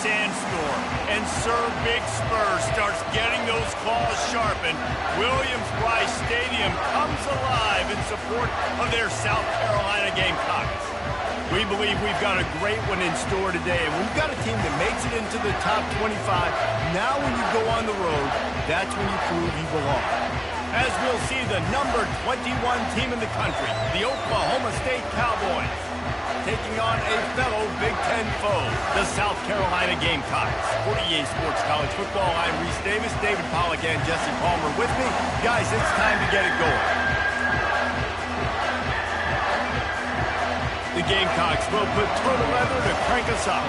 sandstorm, and Sir Big Spur starts getting those claws sharpened, Williams-Brice Stadium comes alive in support of their South Carolina Gamecocks. We believe we've got a great one in store today, and we've got a team that makes it into the top 25. Now when you go on the road, that's when you prove you belong. As we'll see the number 21 team in the country, the Oklahoma State Cowboys, taking on a fellow Big Ten foe, the South Carolina Gamecocks. For EA Sports College Football, I'm Reese Davis, David Pollack, and Jesse Palmer with me. Guys, it's time to get it going. The Gamecocks will put turtle leather to crank us up.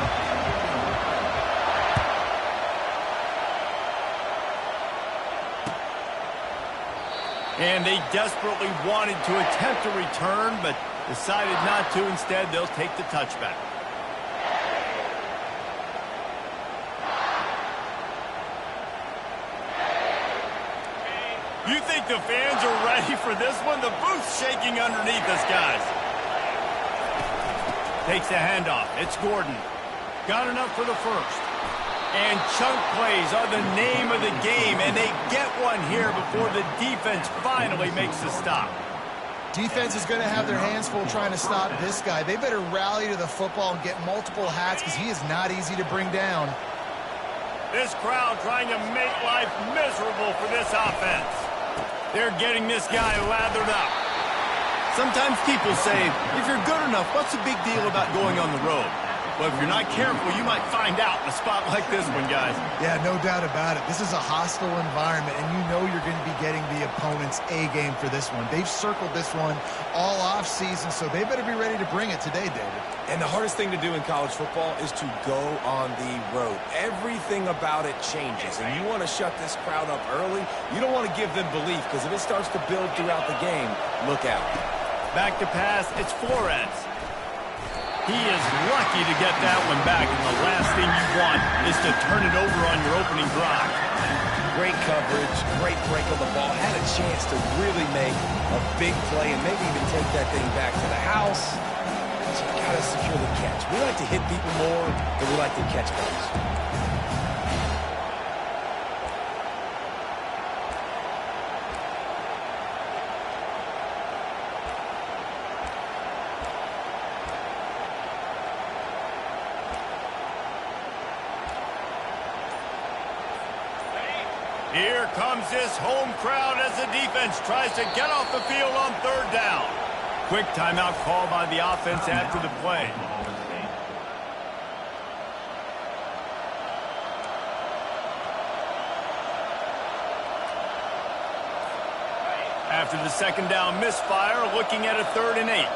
And they desperately wanted to attempt a return, but decided not to. Instead, they'll take the touchback. You think the fans are ready for this one? The booth's shaking underneath us, guys. Takes the handoff. It's Gordon. Got enough for the first. And chunk plays are the name of the game, and they get one here before the defense finally makes the stop. Defense is going to have their hands full trying to stop this guy. They better rally to the football and get multiple hats because he is not easy to bring down. This crowd trying to make life miserable for this offense. They're getting this guy lathered up. Sometimes people say, if you're good enough, what's the big deal about going on the road? Well, if you're not careful, you might find out in a spot like this one, guys. Yeah, no doubt about it. This is a hostile environment, and you know you're going to be getting the opponent's A-game for this one. They've circled this one all off-season, so they better be ready to bring it today, David. And the hardest thing to do in college football is to go on the road. Everything about it changes, and you want to shut this crowd up early. You don't want to give them belief, because if it starts to build throughout the game, look out. Back to pass, it's Flores. He is lucky to get that one back, and the last thing you want is to turn it over on your opening drive. Great coverage, great break on the ball. Had a chance to really make a big play and maybe even take that thing back to the house. But you got to secure the catch. We like to hit people more than we like to catch balls. Here comes this home crowd as the defense tries to get off the field on third down. Quick timeout call by the offense after the play. After the second down misfire, looking at a 3rd and 8.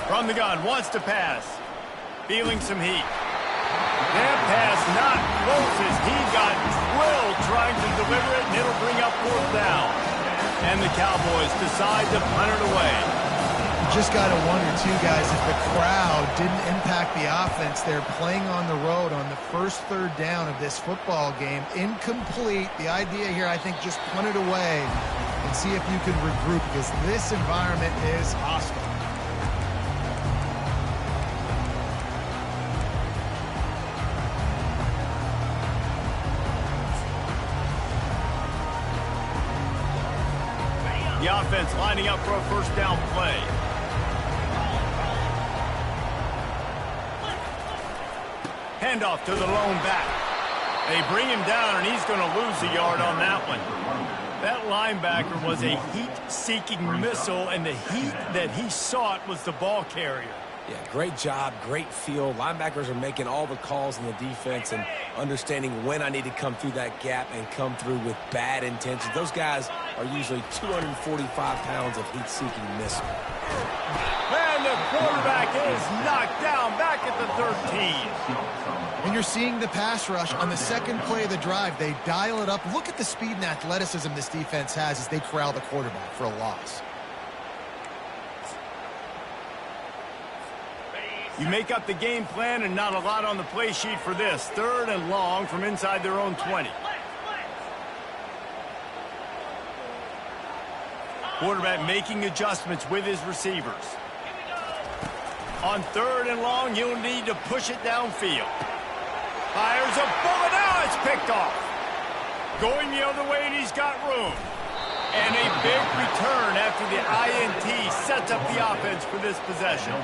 From the gun, wants to pass. Feeling some heat. That pass not close as he got drilled trying to deliver it, and it'll bring up 4th down. And the Cowboys decide to punt it away. You just got to wonder, too, guys, if the crowd didn't impact the offense. They're playing on the road on the first 3rd down of this football game. Incomplete. The idea here, I think, just punt it away and see if you can regroup, because this environment is hostile. The offense lining up for a 1st down play. Handoff to the lone back. They bring him down, and he's going to lose a yard on that one. That linebacker was a heat-seeking missile, and the heat that he sought was the ball carrier. Yeah, great job, great feel. Linebackers are making all the calls in the defense and understanding when I need to come through that gap and come through with bad intentions. Those guys are usually 245 pounds of heat-seeking missile. And the quarterback is knocked down back at the 13. And you're seeing the pass rush on the second play of the drive. They dial it up. Look at the speed and athleticism this defense has as they corral the quarterback for a loss. You make up the game plan, and not a lot on the play sheet for this. 3rd and long from inside their own 20. Quarterback making adjustments with his receivers. On 3rd and long, he'll need to push it downfield. Fires a bullet. Now it's picked off. Going the other way, and he's got room. And a big return after the INT sets up the offense for this possession.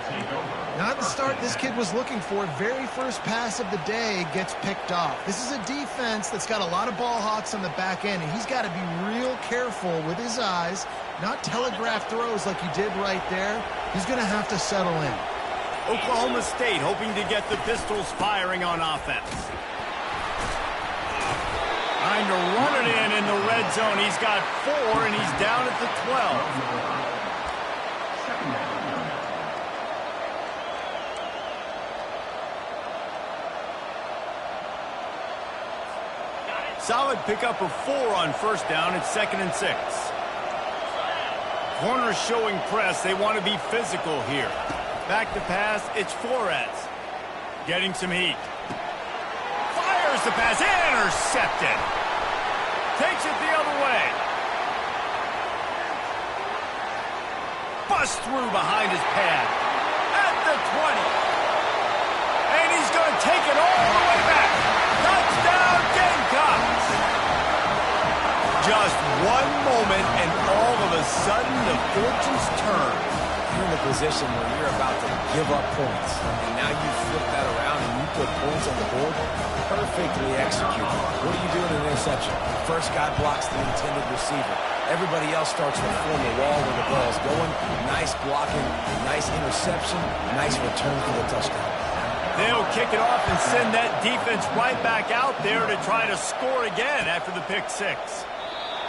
Not the start this kid was looking for. Very first pass of the day gets picked off. This is a defense that's got a lot of ball hawks on the back end, and he's got to be real careful with his eyes, not telegraph throws like he did right there. He's going to have to settle in. Oklahoma State hoping to get the Pistols firing on offense. Trying to run it in the red zone. He's got 4, and he's down at the 12. Solid pickup of 4 on 1st down. It's 2nd and 6. Corners showing press. They want to be physical here. Back to pass. It's Flores. Getting some heat. Fires the pass. Intercepted. Takes it the other way. Bust through behind his pad. At the 20. And he's going to take it all the way back. Touchdown, Gamecocks. Just one moment, and all of a sudden, the fortunes turn. You're in a position where you're about to give up points, and now you flip that around and you put points on the board. Perfectly executed. What do you do in an interception? The first guy blocks the intended receiver. Everybody else starts to form a wall when the ball's going. Nice blocking, nice interception, nice return for the touchdown. They'll kick it off and send that defense right back out there to try to score again after the pick 6.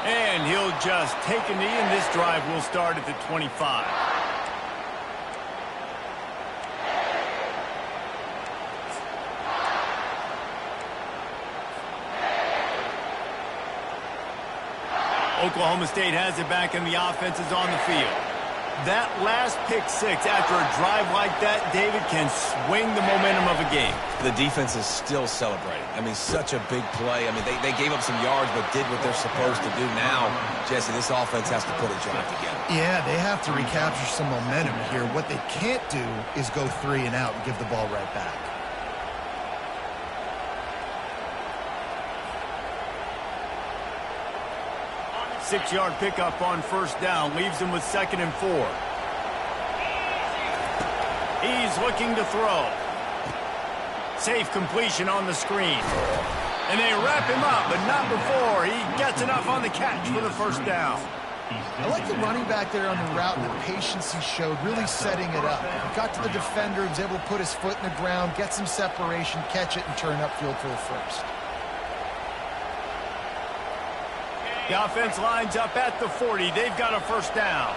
And he'll just take a knee, and this drive will start at the 25. Oklahoma State has it back, and the offense is on the field. That last pick 6 after a drive like that, David, can swing the momentum of a game. The defense is still celebrating. I mean, such a big play. I mean, they gave up some yards but did what they're supposed to do. Now, Jesse, this offense has to put a drive together. Yeah, they have to recapture some momentum here. What they can't do is go 3 and out and give the ball right back. Six-yard pickup on 1st down. Leaves him with 2nd and 4. He's looking to throw. Safe completion on the screen. And they wrap him up, but not before he gets enough on the catch for the 1st down. I like the running back there on the route and the patience he showed, really setting it up. Got to the defender, was able to put his foot in the ground, get some separation, catch it, and turn upfield for the 1st. The offense lines up at the 40. They've got a 1st down.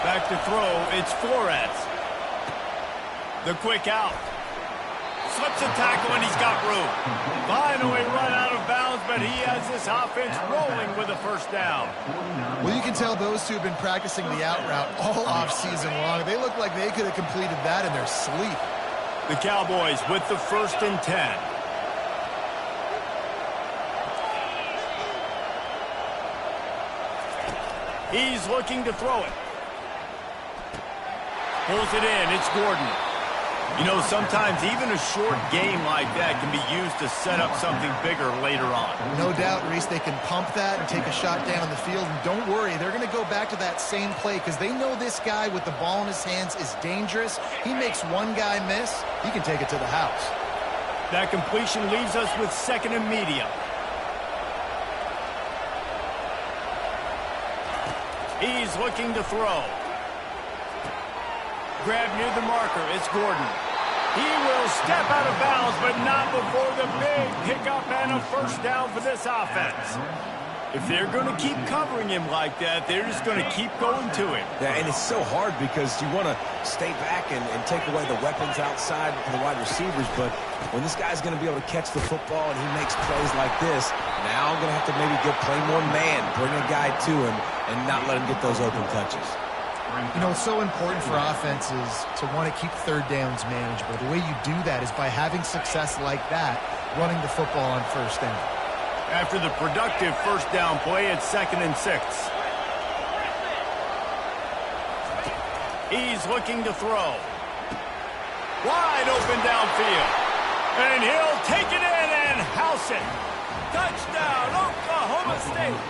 Back to throw. It's Flores. The quick out. Slips a tackle, and he's got room. Finally run out of bounds, but he has this offense rolling with a 1st down. Well, you can tell those two have been practicing the out route all offseason long. They look like they could have completed that in their sleep. The Cowboys with the 1st and 10. He's looking to throw it. Pulls it in. It's Gordon. You know, sometimes even a short game like that can be used to set up something bigger later on. No doubt, Reese, they can pump that and take a shot down the field. And don't worry, they're going to go back to that same play because they know this guy with the ball in his hands is dangerous. He makes one guy miss, he can take it to the house. That completion leaves us with 2nd and medium. He's looking to throw. Grab near the marker. It's Gordon. He will step out of bounds, but not before the big pickup and a 1st down for this offense. If they're going to keep covering him like that, they're just going to keep going to him. Yeah, and it's so hard because you want to stay back and take away the weapons outside for the wide receivers, but when this guy's going to be able to catch the football and he makes plays like this, now I'm going to have to maybe play more man, bring a guy to him, and not let him get those open touches. You know, it's so important for offenses to want to keep 3rd downs manageable. The way you do that is by having success like that, running the football on 1st down. After the productive first down play, it's 2nd and 6. He's looking to throw. Wide open downfield. And he'll take it in and house it. Touchdown, Oklahoma State.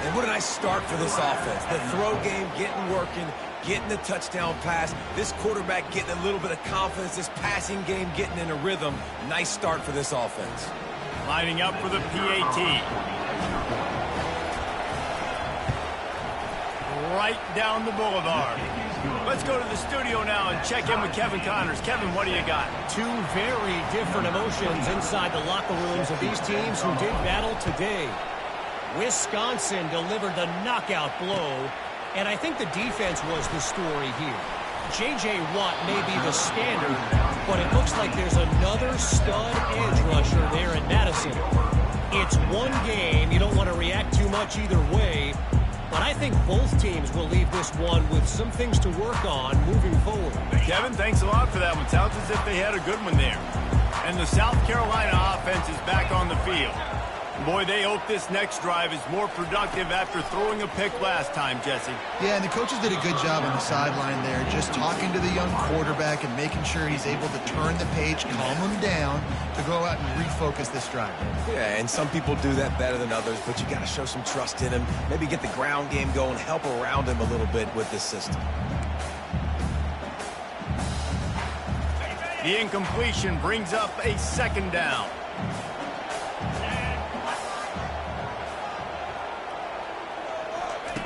And what a nice start for this offense. The throw game getting working, getting the touchdown pass. This quarterback getting a little bit of confidence. This passing game getting in a rhythm. Nice start for this offense. Lining up for the PAT. Right down the boulevard. Let's go to the studio now and check in with Kevin Connors. Kevin, what do you got? Two very different emotions inside the locker rooms of these teams who did battle today. Wisconsin delivered the knockout blow, and I think the defense was the story here. J.J. Watt may be the standard, but it looks like there's another stud edge rusher there in Madison. It's one game. You don't want to react too much either way, but I think both teams will leave this one with some things to work on moving forward. Kevin, thanks a lot for that one. Sounds as if they had a good one there. And the South Carolina offense is back on the field. Boy, they hope this next drive is more productive after throwing a pick last time, Jesse. Yeah, and the coaches did a good job on the sideline there, just talking to the young quarterback and making sure he's able to turn the page, calm him down, to go out and refocus this drive. Yeah, and some people do that better than others, but you got to show some trust in him. Maybe get the ground game going, help around him a little bit with this system. The incompletion brings up a 2nd down.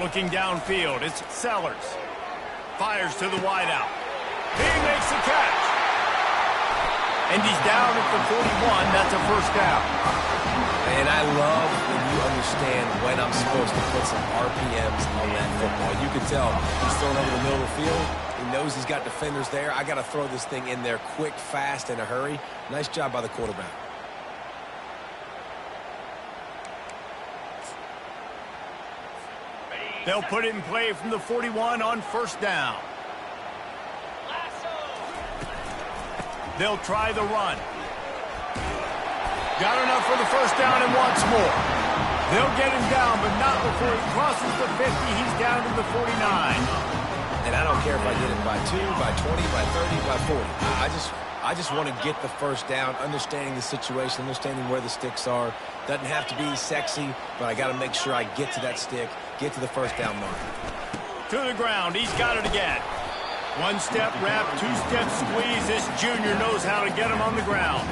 Looking downfield, it's Sellers. Fires to the wideout. He makes the catch. And he's down at the 41. That's a 1st down. And I love when you understand when I'm supposed to put some RPMs on that football. You can tell he's throwing over the middle of the field. He knows he's got defenders there. I got to throw this thing in there quick, fast, in a hurry. Nice job by the quarterback. They'll put it in play from the 41 on 1st down. They'll try the run. Got enough for the 1st down and wants more. They'll get him down, but not before he crosses the 50. He's down to the 49. And I don't care if I get it by 2, by 20, by 30, by 40. I just want to get the 1st down, understanding the situation, understanding where the sticks are. Doesn't have to be sexy, but I got to make sure I get to that stick, get to the 1st down mark. To the ground. He's got it again. 1-step wrap, 2-step squeeze. This junior knows how to get him on the ground.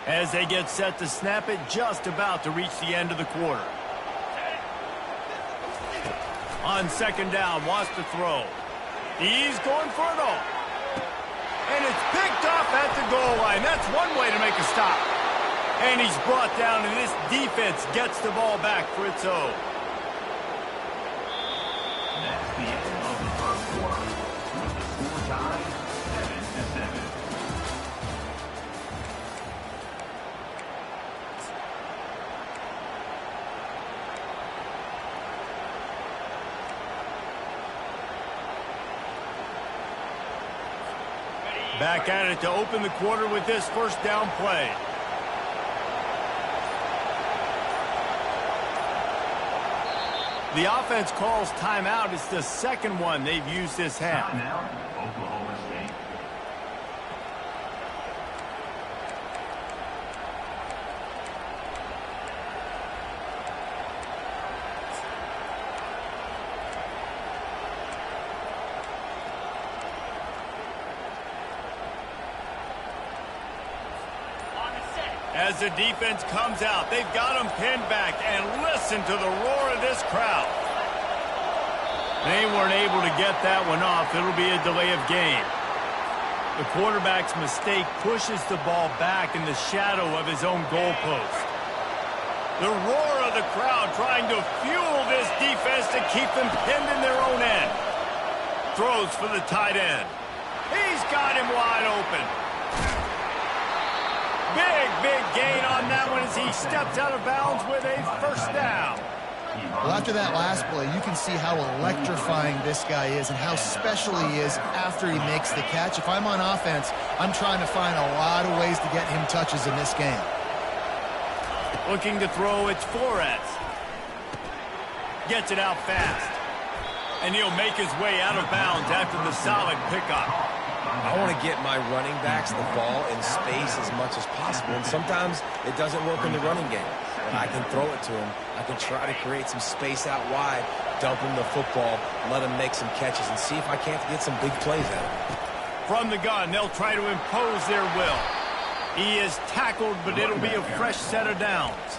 As they get set to snap it, just about to reach the end of the quarter. On 2nd down, wants to throw. He's going for it all. And it's picked off at the goal line. That's one way to make a stop. And he's brought down, and this defense gets the ball back for its own. That's the end of the 1st quarter. Score tie 7-7. Back at it to open the quarter with this 1st down play. The offense calls timeout. It's the 2nd one they've used this half. Timeout, Oklahoma State. As the defense comes out, they've got them pinned back, and listen to the roar of this crowd. They weren't able to get that one off. It'll be a delay of game. The quarterback's mistake pushes the ball back in the shadow of his own goalpost. The roar of the crowd trying to fuel this defense to keep them pinned in their own end. Throws for the tight end. He's got him wide open. Big gain on that one as he steps out of bounds with a 1st down. Well, after that last play, you can see how electrifying this guy is and how special he is after he makes the catch. If I'm on offense, I'm trying to find a lot of ways to get him touches in this game. Looking to throw, it's Flores. Gets it out fast. And he'll make his way out of bounds after the solid pickup. I want to get my running backs the ball in space as much as possible, and sometimes it doesn't work in the running game. But I can throw it to him. I can try to create some space out wide, dump him the football, let him make some catches, and see if I can't get some big plays out of him. From the gun, they'll try to impose their will. He is tackled, but it'll be a fresh set of downs.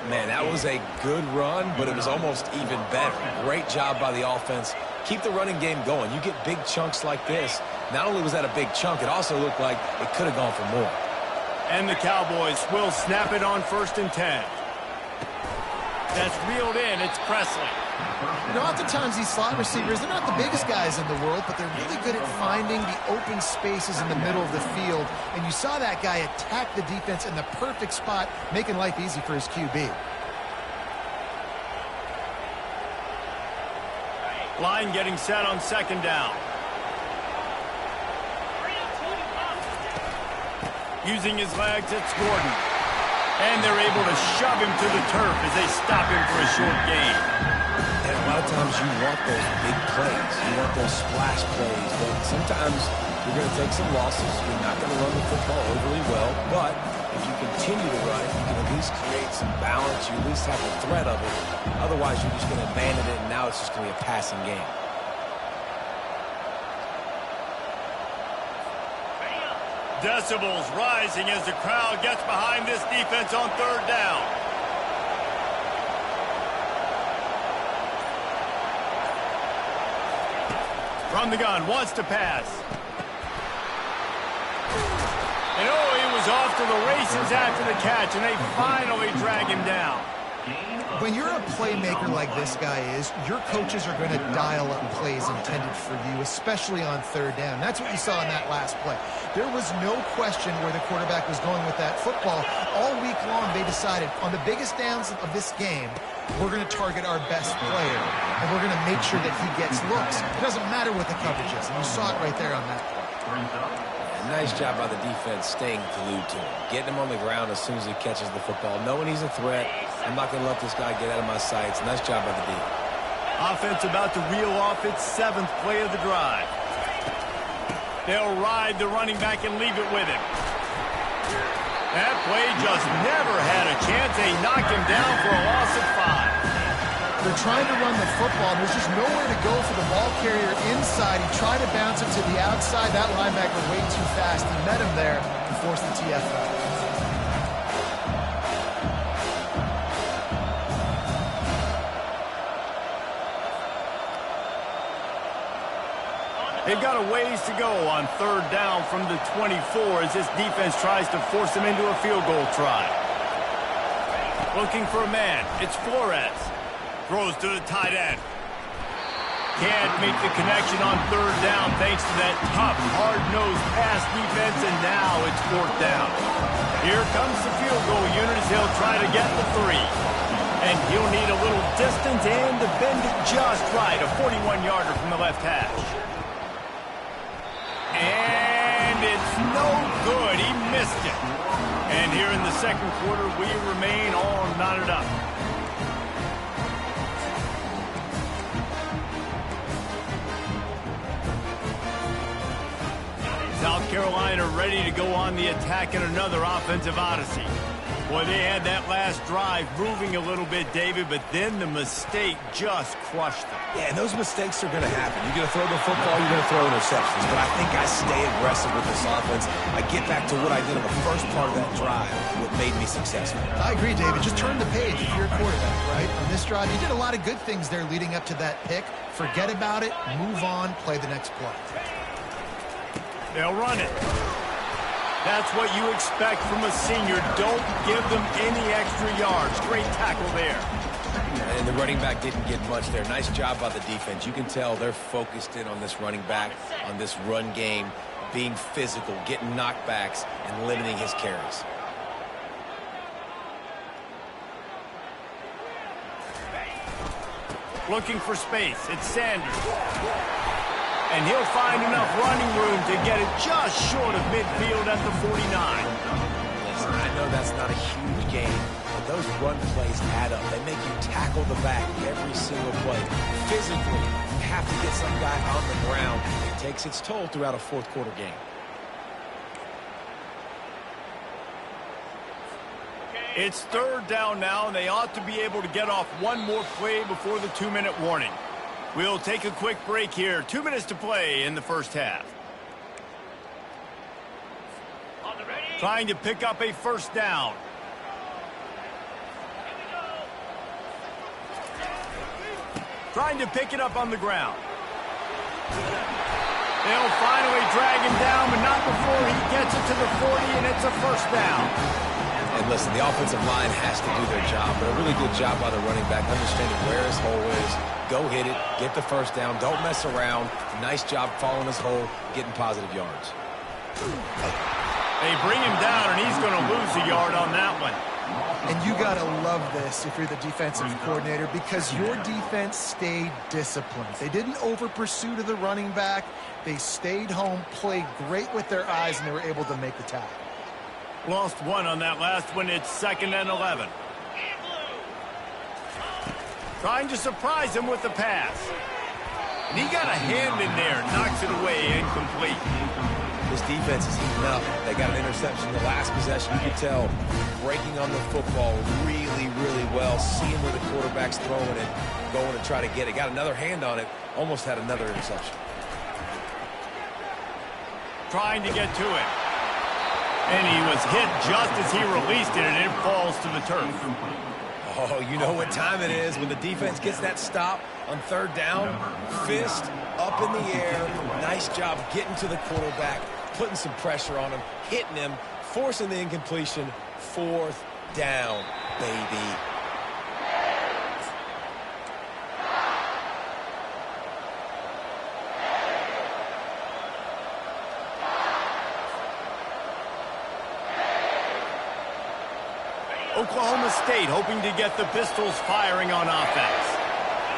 Man, that was a good run, but it was almost even better. Great job by the offense. Keep the running game going. You get big chunks like this. Not only was that a big chunk, it also looked like it could have gone for more. And the Cowboys will snap it on 1st and 10. That's reeled in. It's Presley. You know, oftentimes these slot receivers, they're not the biggest guys in the world, but they're really good at finding the open spaces in the middle of the field. And you saw that guy attack the defense in the perfect spot, making life easy for his QB. Line getting set on 2nd down. Using his legs, it's Gordon. And they're able to shove him to the turf as they stop him for a short gain. And a lot of times you want those big plays. You want those splash plays. But sometimes you're going to take some losses. You're not going to run the football overly well. But if you continue to run it, you can at least create some balance. You at least have the threat of it. Otherwise, you're just going to abandon it, and now it's just going to be a passing game. Decibels rising as the crowd gets behind this defense on 3rd down. From the gun, wants to pass. And oh, he was off to the races after the catch, and they finally drag him down. When you're a playmaker like this guy is, your coaches are going to dial up plays intended for you, especially on 3rd down. That's what you saw in that last play. There was no question where the quarterback was going with that football. All week long, they decided on the biggest downs of this game, we're going to target our best player, and we're going to make sure that he gets looks. It doesn't matter what the coverage is, and you saw it right there on that play. Nice job by the defense staying glued to him, getting him on the ground as soon as he catches the football, knowing he's a threat. I'm not going to let this guy get out of my sights. Nice job by the D. Offense about to reel off its 7th play of the drive. They'll ride the running back and leave it with him. That play just never had a chance. They knock him down for a loss of 5. They're trying to run the football, and there's just nowhere to go for the ball carrier inside. He tried to bounce it to the outside. That linebacker way too fast. He met him there and forced the TFL. They've got a ways to go on 3rd down from the 24 as this defense tries to force them into a field goal try. Looking for a man. It's Flores. Throws to the tight end. Can't make the connection on 3rd down thanks to that tough, hard-nosed pass defense, and now it's 4th down. Here comes the field goal unit as he'll try to get the 3. And he'll need a little distance and to bend it just right. A 41-yarder from the left hash. And it's no good. He missed it. And here in the 2nd quarter, we remain all knotted up. South Carolina ready to go on the attack in another offensive odyssey. Boy, they had that last drive moving a little bit, David, but then the mistake just crushed them. Yeah, and those mistakes are going to happen. You're going to throw the football, you're going to throw interceptions. But I think I stay aggressive with this offense. I get back to what I did in the first part of that drive, what made me successful. I agree, David. Just turn the page if you're a quarterback, right? On this drive, you did a lot of good things there leading up to that pick. Forget about it, move on, play the next play. They'll run it. That's what you expect from a senior. Don't give them any extra yards. Great tackle there. And the running back didn't get much there. Nice job by the defense. You can tell they're focused in on this running back, on this run game, being physical, getting knockbacks, and limiting his carries. Looking for space. It's Sanders. And he'll find enough running room to get it just short of midfield at the 49. Listen, I know that's not a huge game, but those run plays add up. They make you tackle the back every single play. Physically, you have to get some guy on the ground. It takes its toll throughout a fourth quarter game. It's third down now, and they ought to be able to get off one more play before the 2-minute warning. We'll take a quick break here. 2 minutes to play in the first half. Trying to pick up a first down. Trying to pick it up on the ground. They'll finally drag him down, but not before he gets it to the 40, and it's a first down. And listen, the offensive line has to do their job, but a really good job by the running back, understanding where his hole is. Go hit it, get the first down, don't mess around. Nice job following his hole, getting positive yards. They bring him down, and he's going to lose a yard on that one. And you got to love this if you're the defensive coordinator, because your defense stayed disciplined. They didn't over-pursue to the running back. They stayed home, played great with their eyes, and they were able to make the tackle. Lost one on that last one. It's 2nd and 11. Trying to surprise him with the pass. And he got a hand in there. Knocks it away. Incomplete. This defense is heating up. They got an interception the last possession. You could tell breaking on the football really, really well. Seeing where the quarterback's throwing it. Going to try to get it. Got another hand on it. Almost had another interception. Trying to get to it. And he was hit just as he released it, and it falls to the turf. Oh, you know what time it is when the defense gets that stop on third down. Fist up in the air. Nice job getting to the quarterback, putting some pressure on him, hitting him, forcing the incompletion. 4th down, baby. Oklahoma State hoping to get the Pistols firing on offense.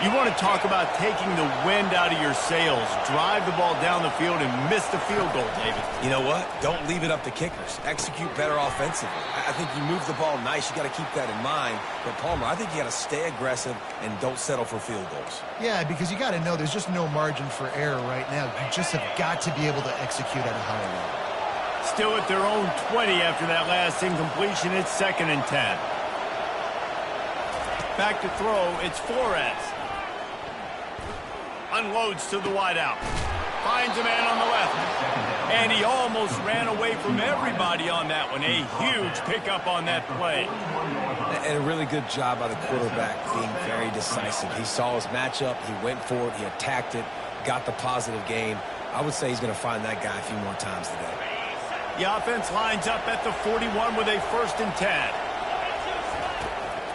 You want to talk about taking the wind out of your sails. Drive the ball down the field and miss the field goal, David. You know what? Don't leave it up to kickers. Execute better offensively. I think you move the ball nice. You got to keep that in mind. But, Palmer, I think you got to stay aggressive and don't settle for field goals. Yeah, because you got to know there's just no margin for error right now. You just have got to be able to execute at a higher level. Still at their own 20 after that last incompletion. It's 2nd and 10. Back to throw. It's Flores. Unloads to the wideout. Finds a man on the left. And he almost ran away from everybody on that one. A huge pickup on that play. And a really good job by the quarterback being very decisive. He saw his matchup. He went for it. He attacked it. Got the positive gain. I would say he's going to find that guy a few more times today. The offense lines up at the 41 with a 1st and 10.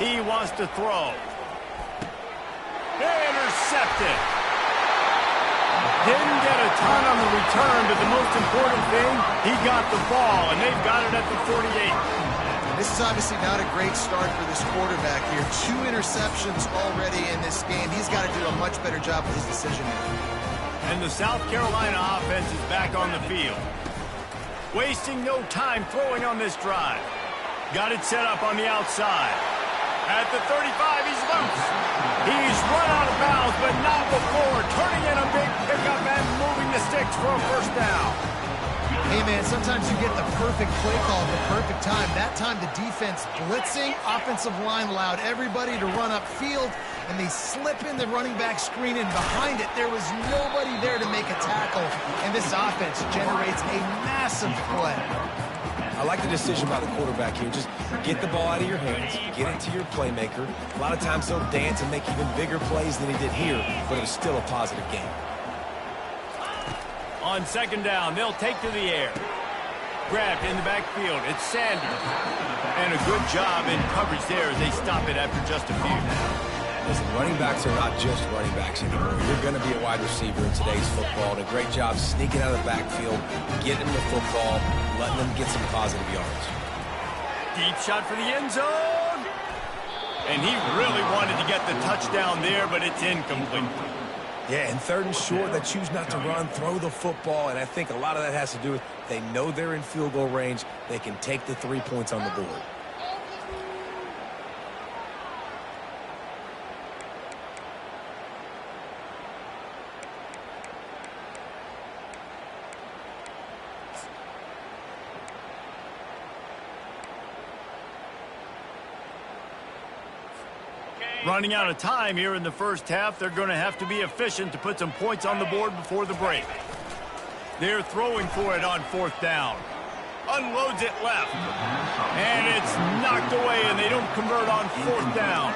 He wants to throw. Intercepted. Didn't get a ton on the return, but the most important thing, he got the ball, and they've got it at the 48. This is obviously not a great start for this quarterback here. 2 interceptions already in this game. He's got to do a much better job with his decision-making. And the South Carolina offense is back on the field. Wasting no time throwing on this drive. Got it set up on the outside. At the 35, he's loose. He's run out of bounds, but not before. Turning in a big pickup and moving the sticks for a first down. Hey, man, sometimes you get the perfect play call at the perfect time. That time the defense blitzing, offensive line allowed everybody to run upfield, and they slip in the running back screen, and behind it there was nobody there to make a tackle, and this offense generates a massive play. I like the decision by the quarterback here. Just get the ball out of your hands, get it to your playmaker. A lot of times he'll dance and make even bigger plays than he did here, but it was still a positive game. On 2nd down, they'll take to the air. Grabbed in the backfield. It's Sanders. And a good job in coverage there as they stop it after just a few. Listen, running backs are not just running backs anymore. You're going to be a wide receiver in today's football. And a great job sneaking out of the backfield, getting them the football, letting them get some positive yards. Deep shot for the end zone. And he really wanted to get the touchdown there, but it's incomplete. Yeah, and 3rd and short, they choose not to run, throw the football, and I think a lot of that has to do with they know they're in field goal range. They can take the 3 points on the board. Running out of time here in the first half. They're going to have to be efficient to put some points on the board before the break. They're throwing for it on 4th down. Unloads it left. And it's knocked away, and they don't convert on 4th down.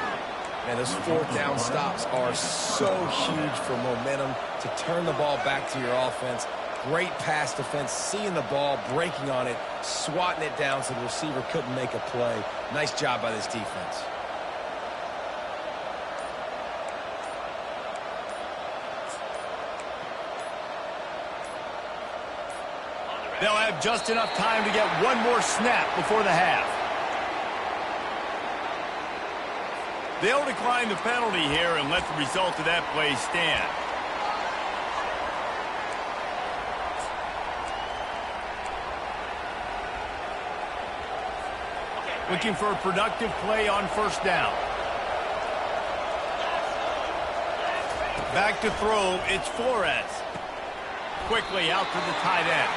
And those 4th down stops are so huge for momentum to turn the ball back to your offense. Great pass defense, seeing the ball, breaking on it, swatting it down so the receiver couldn't make a play. Nice job by this defense. They'll have just enough time to get one more snap before the half. They'll decline the penalty here and let the result of that play stand. Looking for a productive play on 1st down. Back to throw, it's Flores. Quickly out to the tight end.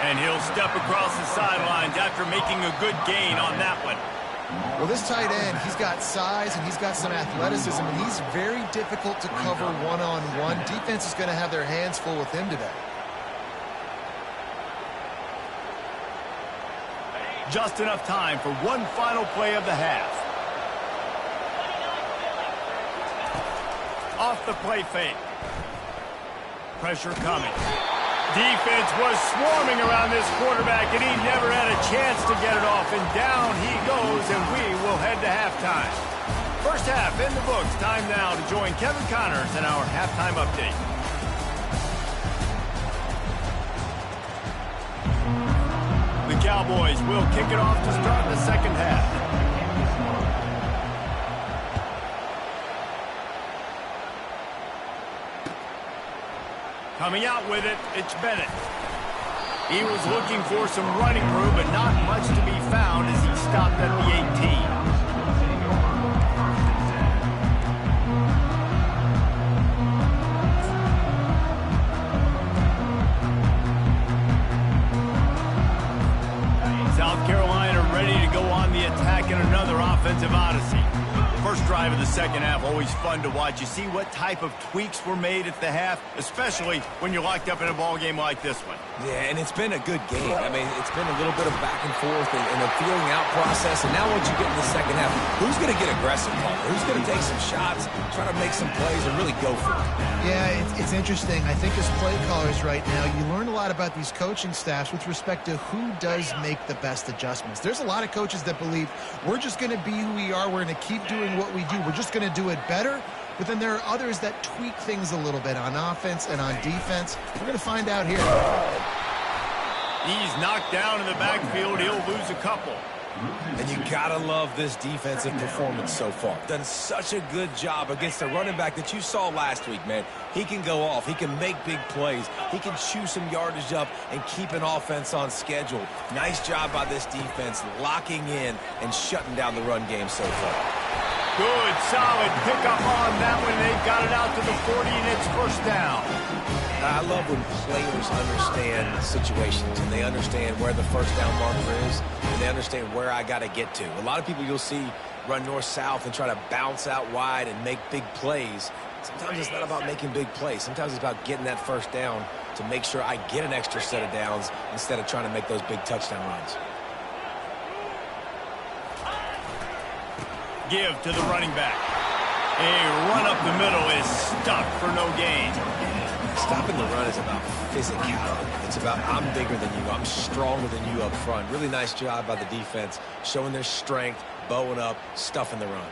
And he'll step across the sidelines after making a good gain on that one. Well, this tight end, he's got size and he's got some athleticism, and he's very difficult to cover one-on-one. Defense is going to have their hands full with him today. Just enough time for one final play of the half. Off the play fake. Pressure coming. Defense was swarming around this quarterback, and he never had a chance to get it off. And down he goes, and we will head to halftime. First half in the books. Time now to join Kevin Connors in our halftime update. The Cowboys will kick it off to start the second half. Coming out with it, it's Bennett. He was looking for some running room, but not much to be found as he stopped at the 18. South Carolina ready to go on the attack in another offensive odyssey. First drive of the second half, always fun to watch. You see what type of tweaks were made at the half, especially when you're locked up in a ball game like this one. Yeah, and it's been a good game. I mean, it's been a little bit of back and forth and a feeling out process. And now once you get in the second half, who's going to get aggressive, Paul? Who's going to take some shots, try to make some plays, and really go for it? Yeah, it's interesting. I think as play callers right now, you learn a lot about these coaching staffs with respect to who does make the best adjustments. There's a lot of coaches that believe we're just going to be who we are. We're going to keep doing what we do. We're just going to do it better. But then there are others that tweak things a little bit on offense and on defense. We're going to find out here. He's knocked down in the backfield. He'll lose a couple. And you gotta love this defensive performance so far. Done such a good job against the running back that you saw last week, man. He can go off. He can make big plays. He can chew some yardage up and keep an offense on schedule. Nice job by this defense locking in and shutting down the run game so far. Good, solid pickup on that one. They've got it out to the 40, and it's first down. I love when players understand situations and they understand where the first down marker is and they understand where I got to get to. A lot of people you'll see run north-south and try to bounce out wide and make big plays. Sometimes it's not about making big plays. Sometimes it's about getting that first down to make sure I get an extra set of downs instead of trying to make those big touchdown runs. Give to the running back. A run up the middle is stuck for no gain. Stopping the run is about physicality. It's about I'm bigger than you. I'm stronger than you up front. Really nice job by the defense, showing their strength, bowing up, stuffing the run.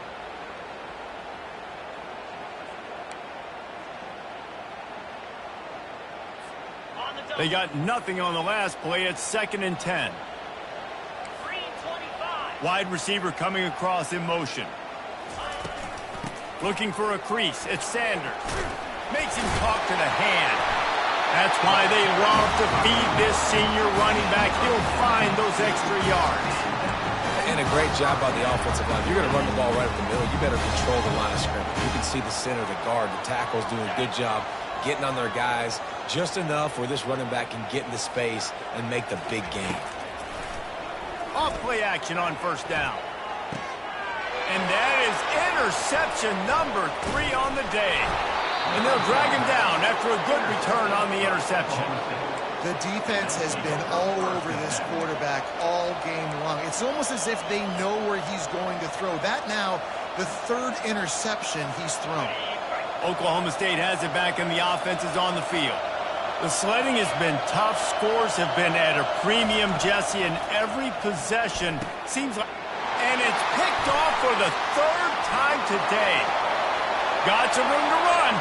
They got nothing on the last play. It's 2nd and 10. Wide receiver coming across in motion. Looking for a crease. It's Sanders. Makes him talk to the hand. That's why they love to feed this senior running back. He'll find those extra yards. And a great job by the offensive line. You're going to run the ball right up the middle. You better control the line of scrimmage. You can see the center, the guard, the tackles doing a good job getting on their guys just enough where this running back can get into space and make the big gain. Off play action on first down. And that is interception number 3 on the day. And they'll drag him down after a good return on the interception. The defense has been all over this quarterback all game long. It's almost as if they know where he's going to throw. That now, the 3rd interception he's thrown. Oklahoma State has it back and the offense is on the field. The sledding has been tough. Scores have been at a premium, Jesse, and every possession seems like... And it's picked off for the 3rd time today. Got some room to run.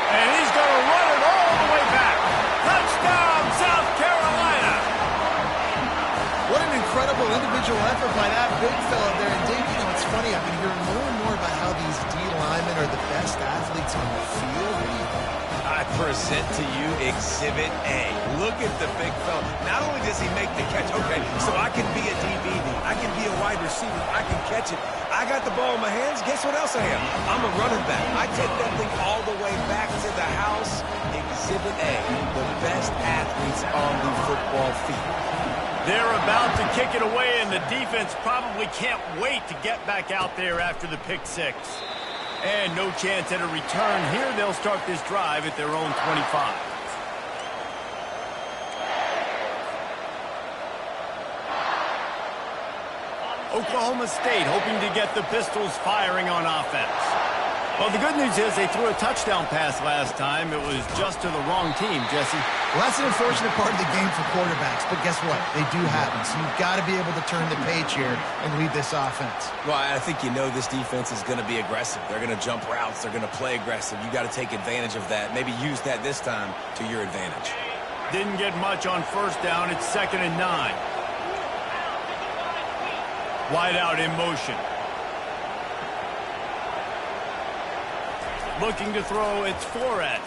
And he's going to run it all the way back. Touchdown, South Carolina. What an incredible individual effort by that big fella there. And Dave, you know, it's funny. I've been hearing more and more about how these D linemen are the best athletes on the field. I present to you Exhibit A. Look at the big fella. Not only does he make the catch, okay, so I can be a DB, I can be a wide receiver, I can catch it. I got the ball in my hands. Guess what else I am? I'm a running back. I take that thing all the way back to the house. Exhibit A, the best athletes on the football field. They're about to kick it away, and the defense probably can't wait to get back out there after the pick 6. And no chance at a return here. They'll start this drive at their own 25. Oklahoma State hoping to get the Pistols firing on offense. Well, the good news is they threw a touchdown pass last time. It was just to the wrong team, Jesse. Well, that's an unfortunate part of the game for quarterbacks, but guess what? They do happen, so you've got to be able to turn the page here and lead this offense. Well, I think you know this defense is going to be aggressive. They're going to jump routes. They're going to play aggressive. You got to take advantage of that. Maybe use that this time to your advantage. Didn't get much on first down. It's 2nd and 9. Wide out in motion. Looking to throw, it's Flores.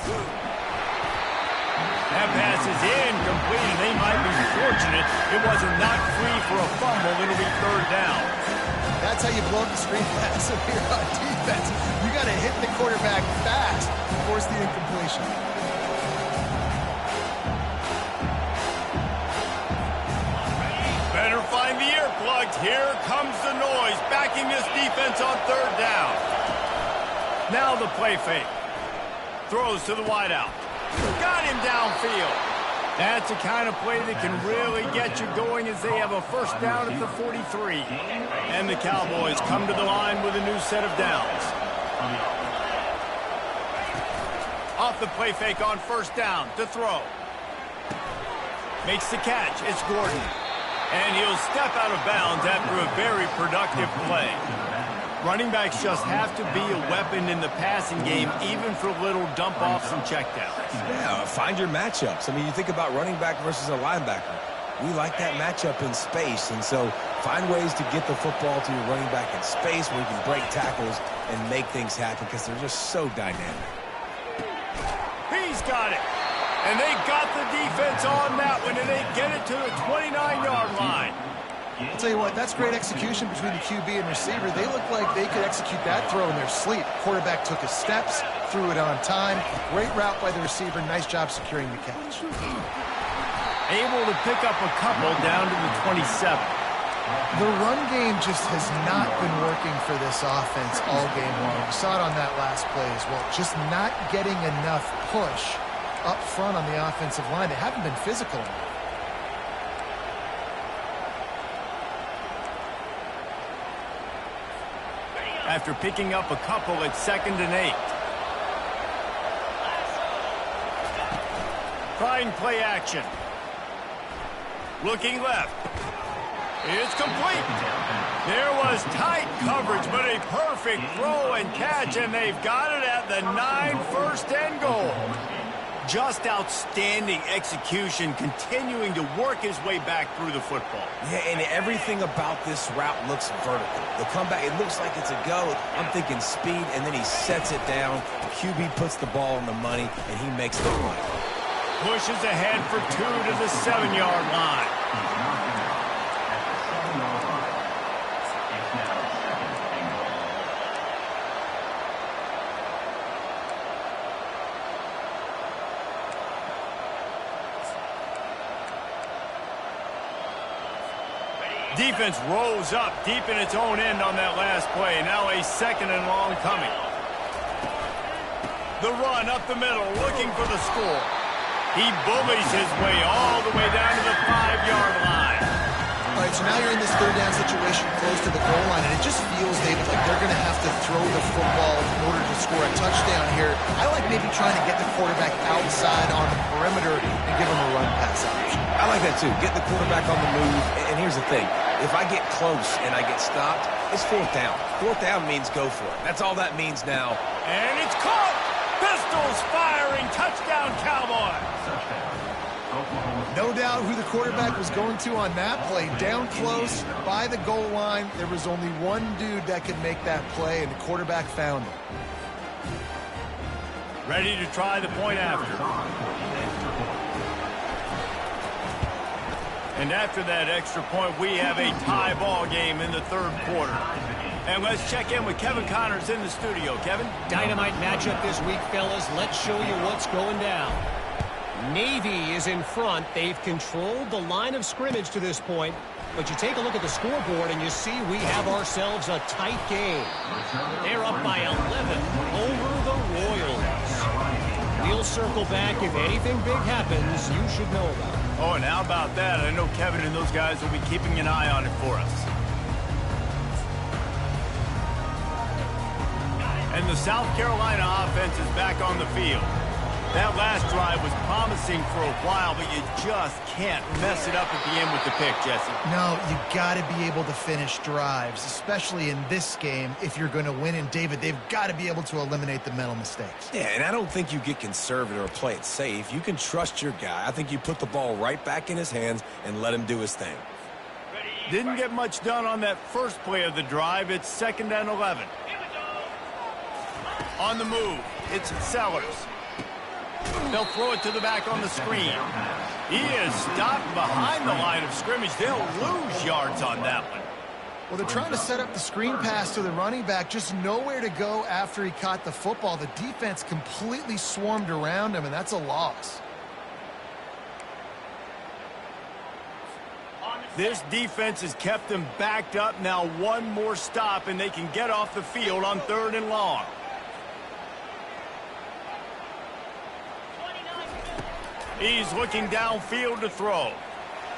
That pass is incomplete, and they might be fortunate it wasn't knocked free for a fumble. It'll be 3rd down. That's how you blow up the screen pass if you're on defense. You got to hit the quarterback fast to force the incompletion. Better find the earplugs. Here comes the noise, backing this defense on 3rd down. Now the play fake. Throws to the wideout. Got him downfield. That's the kind of play that can really get you going as they have a first down at the 43. And the Cowboys come to the line with a new set of downs. Off the play fake on first down to throw. Makes the catch. It's Gordon. And he'll step out of bounds after a very productive play. Running backs just have to be a weapon in the passing game, even for little dump-offs and checkdowns. Yeah, find your matchups. I mean, you think about running back versus a linebacker. We like that matchup in space, and so find ways to get the football to your running back in space where you can break tackles and make things happen because they're just so dynamic. He's got it. And they got the defense on that one, and they get it to the 29-yard line. I'll tell you what, that's great execution between the QB and receiver. They look like they could execute that throw in their sleep. Quarterback took his steps, threw it on time. Great route by the receiver. Nice job securing the catch. Able to pick up a couple down to the 27. The run game just has not been working for this offense all game long. We saw it on that last play as well. Just not getting enough push up front on the offensive line. They haven't been physical enough. After picking up a couple, it's 2nd and 8. Trying play action. Looking left. It's complete. There was tight coverage, but a perfect throw and catch, and they've got it at the 9, 1st and goal. Just outstanding execution, continuing to work his way back through the football. Yeah, and everything about this route looks vertical. The comeback, it looks like it's a go. I'm thinking speed, and then he sets it down. The QB puts the ball on the money, and he makes the run. Pushes ahead for 2 to the 7-yard line. Defense rolls up deep in its own end on that last play. Now a 2nd and long coming. The run up the middle, looking for the score. He bullies his way all the way down to the 5-yard line. All right, so now you're in this 3rd down situation close to the goal line, and it just feels, David, like they're going to have to throw the football in order to score a touchdown here. I like maybe trying to get the quarterback outside on the perimeter and give him a run pass option. I like that too. Get the quarterback on the move. And here's the thing. If I get close and I get stopped, it's 4th down. 4th down means go for it. That's all that means now. And it's caught! Pistols firing! Touchdown, Cowboys! No doubt who the quarterback was going to on that play. Down close, by the goal line. There was only one dude that could make that play, and the quarterback found him. Ready to try the point after. And after that extra point, we have a tie ball game in the 3rd quarter. And let's check in with Kevin Connors in the studio. Kevin? Dynamite matchup this week, fellas. Let's show you what's going down. Navy is in front. They've controlled the line of scrimmage to this point. But you take a look at the scoreboard and you see we have ourselves a tight game. They're up by 11 over the Royals. We'll circle back. If anything big happens, you should know about it. Oh, and how about that? I know Kevin and those guys will be keeping an eye on it for us. And the South Carolina offense is back on the field. That last drive was promising for a while, but you just can't mess it up at the end with the pick, Jesse. No, you got to be able to finish drives, especially in this game if you're going to win. And, David, they've got to be able to eliminate the mental mistakes. Yeah, and I don't think you get conservative or play it safe. You can trust your guy. I think you put the ball right back in his hands and let him do his thing. Didn't get much done on that first play of the drive. It's 2nd and 11. On the move, it's Sellers. They'll throw it to the back on the screen. He is stopped behind the line of scrimmage. They'll lose yards on that one. Well, they're trying to set up the screen pass to the running back. Just nowhere to go after he caught the football. The defense completely swarmed around him, and that's a loss. This defense has kept them backed up. Now one more stop, and they can get off the field on 3rd and long. He's looking downfield to throw.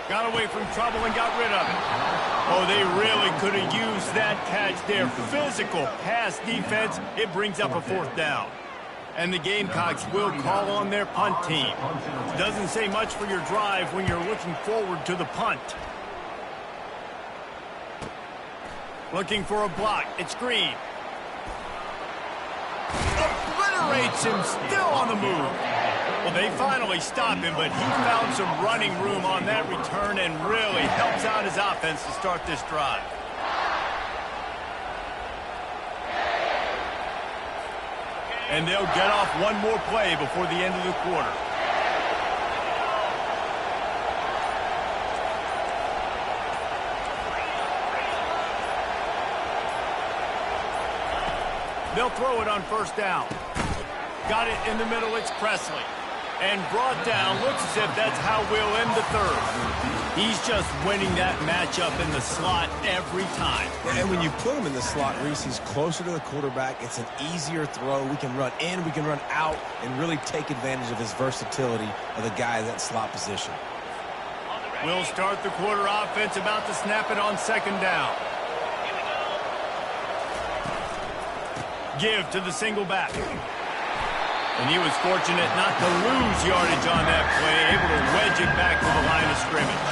Got away from trouble and got rid of it. Oh, they really could have used that catch there. Physical pass defense. It brings up a 4th down. And the Gamecocks will call on their punt team. Doesn't say much for your drive when you're looking forward to the punt. Looking for a block. It's Green. Obliterates him, still on the move. Well, they finally stop him, but he found some running room on that return and really helps out his offense to start this drive. And they'll get off one more play before the end of the quarter. They'll throw it on 1st down. Got it in the middle, it's Presley. And brought down, looks as if that's how we'll end the 3rd. He's just winning that matchup in the slot every time. And when you put him in the slot, Reese, he's closer to the quarterback. It's an easier throw. We can run in, we can run out, and really take advantage of his versatility of the guy in that slot position. We'll start the quarter offense, about to snap it on 2nd down. Give to the single back. And he was fortunate not to lose yardage on that play, able to wedge it back to the line of scrimmage.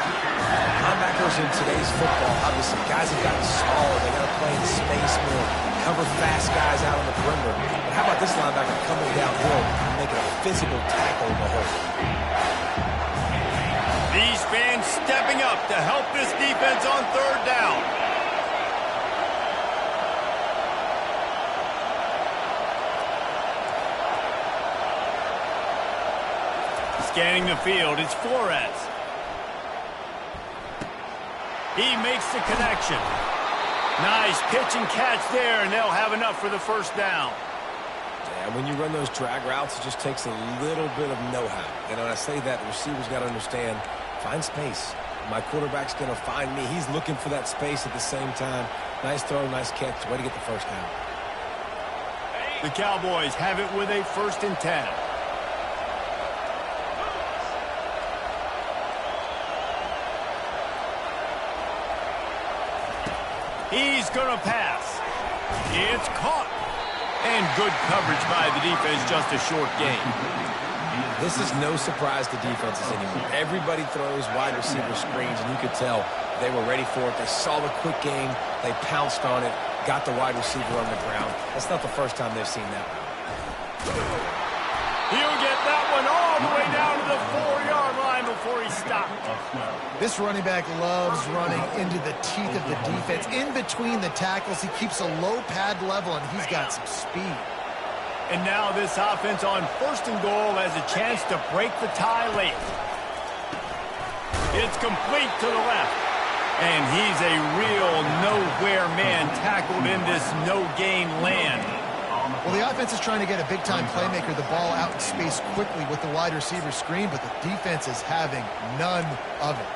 I'm Linebackers in today's football, obviously, guys have gotten smaller. They got to play in space more, cover fast guys out on the perimeter. But how about this linebacker coming downhill and making a physical tackle in the hole? These fans stepping up to help this defense on third down. Scanning the field, it's Flores. He makes the connection. Nice pitch and catch there, and they'll have enough for the first down. Yeah, when you run those drag routes, it just takes a little bit of know-how. And when I say that, the receiver's got to understand, find space. My quarterback's going to find me. He's looking for that space at the same time. Nice throw, nice catch. Way to get the first down. The Cowboys have it with a 1st and 10. He's going to pass. It's caught. And good coverage by the defense, just a short gain. This is no surprise to defenses anymore. Everybody throws wide receiver screens, and you could tell they were ready for it. They saw the quick game. They pounced on it, got the wide receiver on the ground. That's not the first time they've seen that. He'll get that one all the way down to the 4-yard line before he stopped. This running back loves running into the teeth of the defense. In between the tackles, he keeps a low pad level, and he's got some speed. And now this offense on 1st and goal has a chance to break the tie late. It's complete to the left. And he's a real nowhere man tackled in this no-gain land. Well, the offense is trying to get a big-time playmaker the ball out in space quickly with the wide receiver screen, but the defense is having none of it.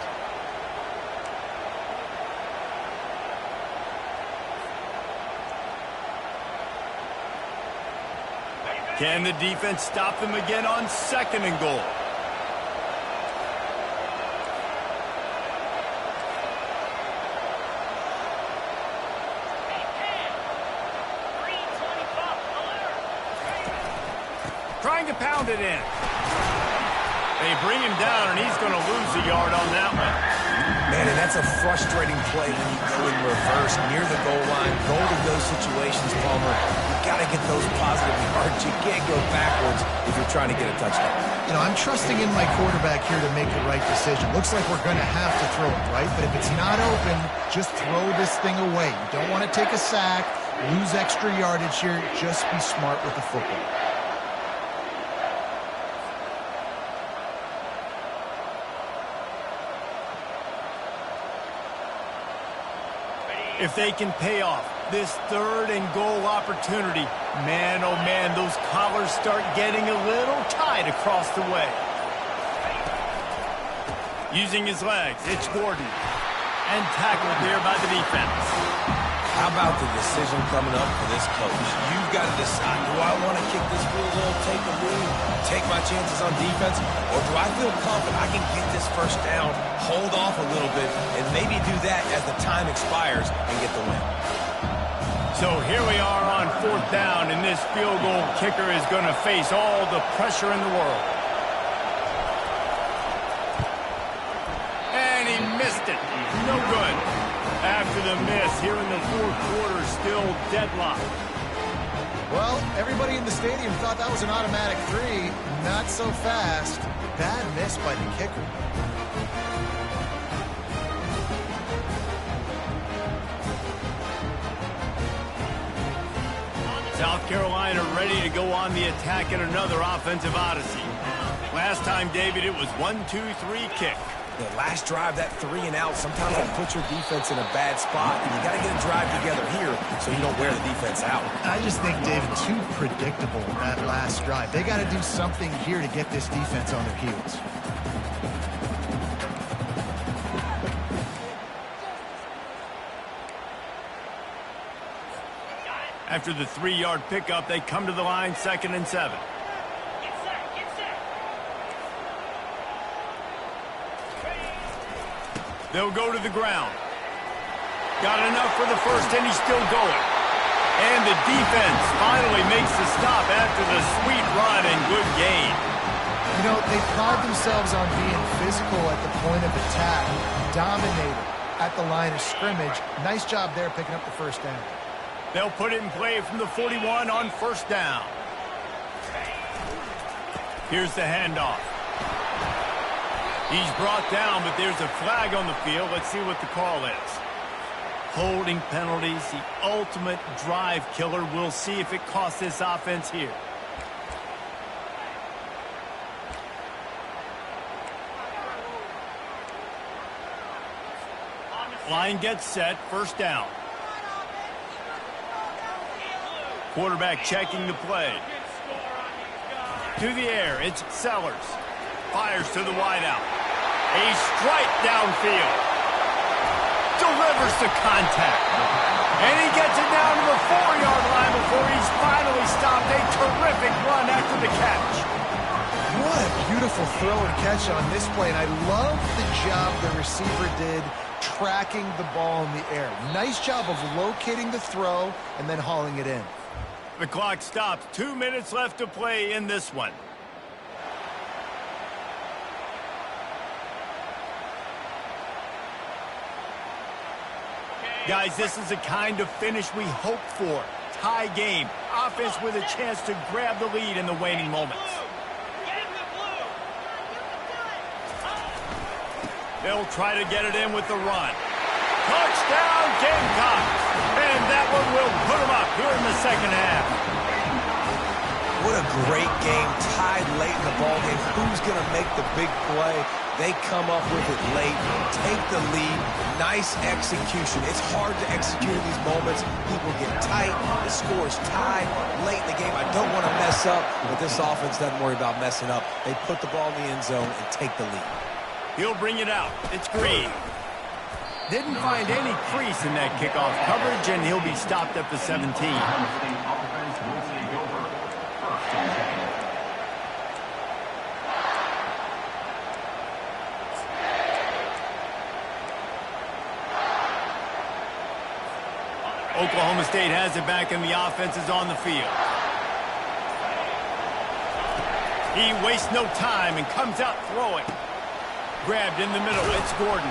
Can the defense stop them again on 2nd and goal? Trying to pound it in. They bring him down, and he's going to lose a yard on that one. Man, and that's a frustrating play when you go in reverse near the goal line. Goal to those situations, Palmer. You got to get those positive yards. You can't go backwards if you're trying to get a touchdown. You know, I'm trusting in my quarterback here to make the right decision. Looks like we're going to have to throw it, right? But if it's not open, just throw this thing away. You don't want to take a sack, lose extra yardage here. Just be smart with the football. If they can pay off this 3rd and goal opportunity, man, oh man, those collars start getting a little tight across the way. Using his legs, it's Gordon. And tackled there by the defense. How about the decision coming up for this coach? You've got to decide, do I want to kick this field goal, take the lead, take my chances on defense, or do I feel confident I can get this first down, hold off a little bit, and maybe do that as the time expires and get the win? So here we are on 4th down, and this field goal kicker is going to face all the pressure in the world. And he missed it. No good. After the miss, here in the 4th quarter, still deadlocked. Well, everybody in the stadium thought that was an automatic 3. Not so fast. Bad miss by the kicker. South Carolina ready to go on the attack in another offensive odyssey. Last time, David, it was 1-2-3 kick. The last drive, that 3 and out, sometimes can put your defense in a bad spot. And you got to get a drive together here so you don't wear the defense out. I just think, David, too predictable that last drive. They got to do something here to get this defense on their heels. After the 3-yard pickup, they come to the line, 2nd and 7. They'll go to the ground. Got enough for the first, and he's still going. And the defense finally makes the stop after the sweet run and good gain. You know, they pride themselves on being physical at the point of attack, dominated at the line of scrimmage. Nice job there picking up the first down. They'll put it in play from the 41 on first down. Here's the handoff. He's brought down, but there's a flag on the field. Let's see what the call is. Holding penalties, the ultimate drive killer. We'll see if it costs this offense here. Line gets set, first down. Quarterback checking the play. To the air, it's Sellers. Fires to the wideout. A strike downfield. Delivers the contact. And he gets it down to the 4-yard line before he's finally stopped. A terrific run after the catch. What a beautiful throw and catch on this play. And I love the job the receiver did tracking the ball in the air. Nice job of locating the throw and then hauling it in. The clock stops. 2 minutes left to play in this one. Guys, this is the kind of finish we hope for. Tie game. Offense with a chance to grab the lead in the waning moments. They'll try to get it in with the run. Touchdown, Gamecocks! And that one will put them up here in the second half. What a great game, tied late in the ballgame. Who's going to make the big play? They come up with it late, take the lead. Nice execution. It's hard to execute in these moments. People get tight. The score is tied late in the game. I don't want to mess up, but this offense doesn't worry about messing up. They put the ball in the end zone and take the lead. He'll bring it out. It's Green. Didn't find any crease in that kickoff coverage, and he'll be stopped at the 17. Oklahoma State has it back, and the offense is on the field. He wastes no time and comes out throwing. Grabbed in the middle. It's Gordon.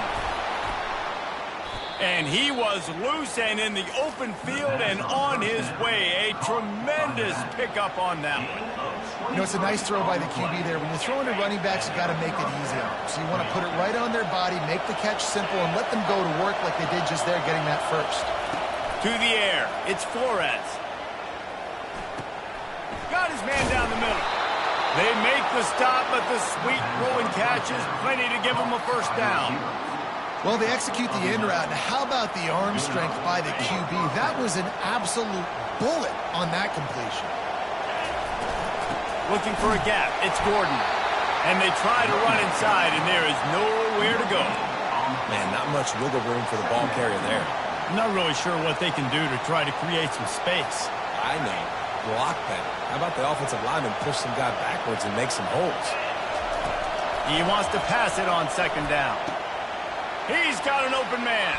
And he was loose and in the open field and on his way. A tremendous pickup on that one. You know, it's a nice throw by the QB there. When you're throwing to running backs, you got to make it easy on them. So you want to put it right on their body, make the catch simple, and let them go to work like they did just there, getting that first. To the air, it's Flores. Got his man down the middle. They make the stop, but the sweet rolling catch is plenty to give them a first down. Well, they execute the in route. Now, how about the arm strength by the QB? That was an absolute bullet on that completion. Looking for a gap. It's Gordon. And they try to run inside, and there is nowhere to go. Man, not much wiggle room for the ball carrier there. I'm not really sure what they can do to try to create some space. I know. Block that. How about the offensive lineman push some guy backwards and make some holes? He wants to pass it on second down. He's got an open man.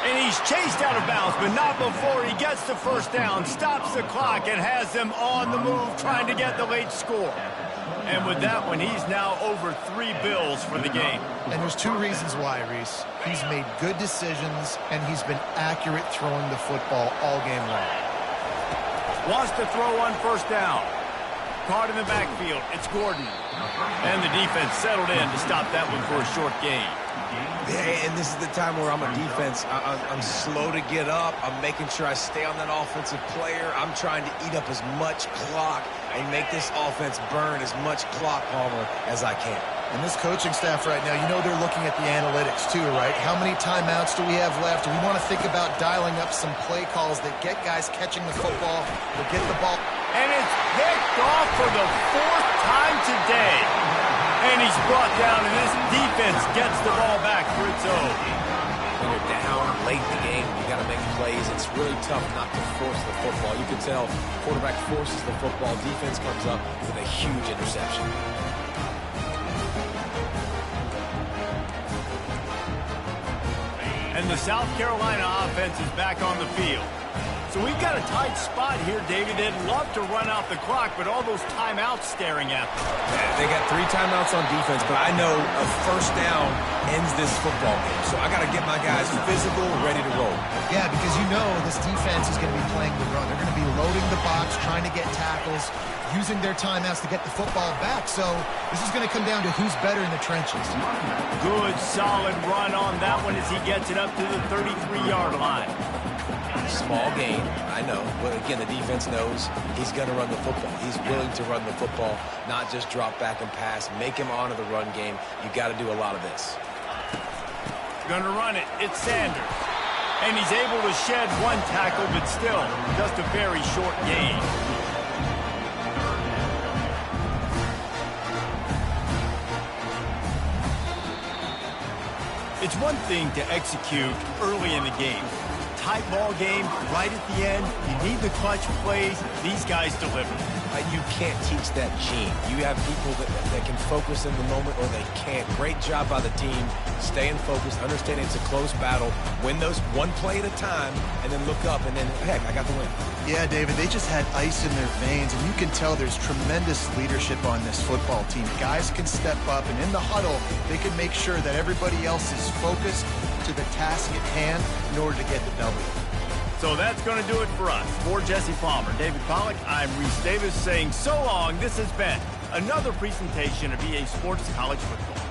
And he's chased out of bounds, but not before he gets the first down, stops the clock, and has them on the move trying to get the late score. And with that one, he's now over 3 bills for the game. And there's 2 reasons why, Reese. He's made good decisions, and he's been accurate throwing the football all game long. Wants to throw on first down. Caught in the backfield. It's Gordon. And the defense settled in to stop that one for a short gain. Yeah, and this is the time where I'm a defense. I'm slow to get up. I'm making sure I stay on that offensive player. I'm trying to eat up as much clock and make this offense burn as much clock, Palmer, as I can. And this coaching staff right now, you know they're looking at the analytics too, right? How many timeouts do we have left? We want to think about dialing up some play calls that get guys catching the football, that get the ball. And it's picked off for the 4th time today. And he's brought down, and this defense gets the ball back for its own. When you're down late in the game, you got to make plays. It's really tough not to force the football. You can tell quarterback forces the football. Defense comes up with a huge interception. And the South Carolina offense is back on the field. So we've got a tight spot here, David. They'd love to run out the clock, but all those timeouts staring at them. They got 3 timeouts on defense, but I know a first down ends this football game. So I got to get my guys physical, ready to roll. Yeah, because you know this defense is going to be playing the run. They're going to be loading the box, trying to get tackles, using their timeouts to get the football back. So this is going to come down to who's better in the trenches. Good, solid run on that one as he gets it up to the 33-yard line. Small gain, I know. But again, the defense knows he's going to run the football. He's willing to run the football, not just drop back and pass. Make him honor the run game. You got to do a lot of this. Going to run it. It's Sanders. And he's able to shed 1 tackle, but still just a very short gain. It's one thing to execute early in the game. Tight ball game, right at the end. You need the clutch plays. These guys deliver. You can't teach that gene. You have people that can focus in the moment or they can't. Great job by the team, staying focused, understanding it's a close battle, win those 1 play at a time, and then look up, and then, heck, I got the win. Yeah, David, they just had ice in their veins, and you can tell there's tremendous leadership on this football team. Guys can step up, and in the huddle, they can make sure that everybody else is focused to the task at hand in order to get the W. So that's going to do it for us. For Jesse Palmer, David Pollack, I'm Reese Davis saying so long. This has been another presentation of EA Sports College Football.